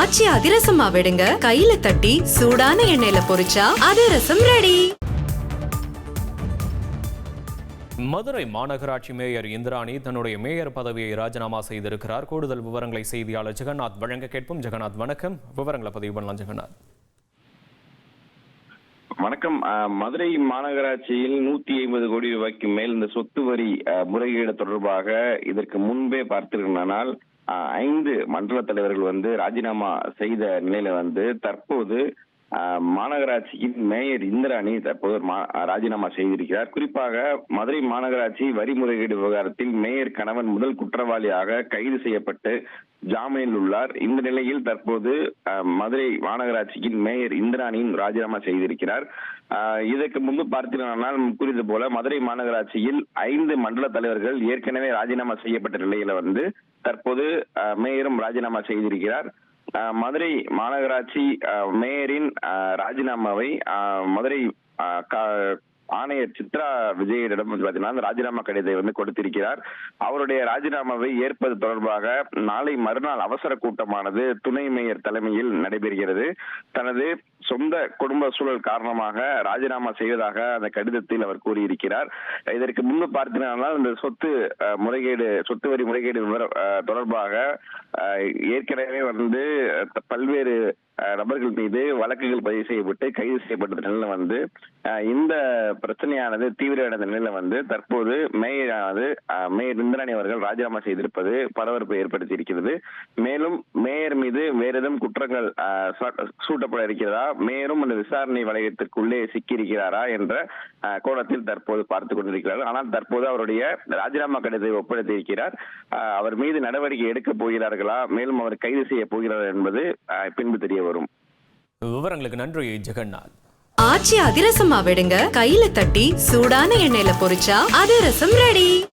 ஆச்சி அதிரசமா விடுங்க, கையில தட்டி சூடான எண்ணெயில பொரிச்சா அதிரசம் ரெடி. மதுரை மாநகராட்சி மேயர் இந்திராணி தன்னுடைய மேயர் பதவியை ராஜினாமா செய்திருக்கிறார். கூடுதல் விவரங்களை செய்தியாளர் ஜெகநாத் வழங்க கேட்போம். ஜெகநாத் வணக்கம், விவரங்களை பதிவு பண்ணலாம். ஜெகநாத் வணக்கம். மதுரை மாநகராட்சியில் 150 கோடி ரூபாய்க்கு மேல் இந்த சொத்து வரி முறைகேடு தொடர்பாக இதற்கு முன்பே பார்த்திருந்தால் 5 மண்டல தலைவர்கள் ராஜினாமா செய்த நிலையில தற்போது மாநகராட்சியின் மேயர் இந்திராணி தற்போது ராஜினாமா செய்திருக்கிறார். குறிப்பாக மதுரை மாநகராட்சி வரி முறைகேடு விவகாரத்தில் மேயர் கணவன் முதல் குற்றவாளியாக கைது செய்யப்பட்டு ஜாமீனில் உள்ளார். இந்த நிலையில் தற்போது மதுரை மாநகராட்சியின் மேயர் இந்திராணியும் ராஜினாமா செய்திருக்கிறார். இதற்கு முன்பு பார்த்தீர்கள் குறித்து போல மதுரை மாநகராட்சியில் 5 மண்டல தலைவர்கள் ஏற்கனவே ராஜினாமா செய்யப்பட்ட நிலையில தற்போது மேயரும் ராஜினாமா செய்திருக்கிறார். மதுரை மாநகராட்சி மேயரின் ராஜினாமாவை மதுரை ஆணையர் சித்ரா விஜயிடம் பாத்தீங்கன்னா ராஜினாமா கடிதத்தை கொடுத்திருக்கிறார். அவருடைய ராஜினாமாவை ஏற்பது தொடர்பாக நாளை மறுநாள் அவசர கூட்டமானது துணை மேயர் தலைமையில் நடைபெறுகிறது. தனது சொந்த குடும்ப சூழல் காரணமாக ராஜினாமா செய்வதாக அந்த கடிதத்தில் அவர் கூறியிருக்கிறார். இதற்கு முன்பு பார்த்தீங்கன்னா இந்த சொத்து வரி முறைகேடு தொடர்பாக ஏற்கனவே பல்வேறு நபர்கள் மீது வழக்குகள் பதிவு செய்யப்பட்டு கைது செய்யப்பட்ட நிலையில இந்த பிரச்சனையானது தீவிரமடைந்த நிலையில தற்போது மேயர் இந்திராணி அவர்கள் ராஜினாமா செய்திருப்பது பரபரப்பை ஏற்படுத்தி இருக்கிறது. மேலும் மேயர் மீது வேறு ஏதும் குற்றங்கள் சூட்டப்பட இருக்கிறதா, மேயரும் அந்த விசாரணை வளையத்திற்குள்ளே சிக்கியிருக்கிறாரா என்ற கோணத்தில் தற்போது பார்த்துக் கொண்டிருக்கிறார். ஆனால் தற்போது அவருடைய ராஜினாமா கடிதத்தை ஒப்படைத்திருக்கிறார். அவர் மீது நடவடிக்கை எடுக்கப் போகிறார்களா, மேலும் அவர் கைது செய்ய போகிறார் என்பது பின்பு தெரிய வரும். விவரங்களுக்கு நன்றி ஜெகநாத். ஆச்சி அதிரசமா விடுங்க, கையில தட்டி சூடான எண்ணெயில பொரிச்சா அதிரசம் ரெடி.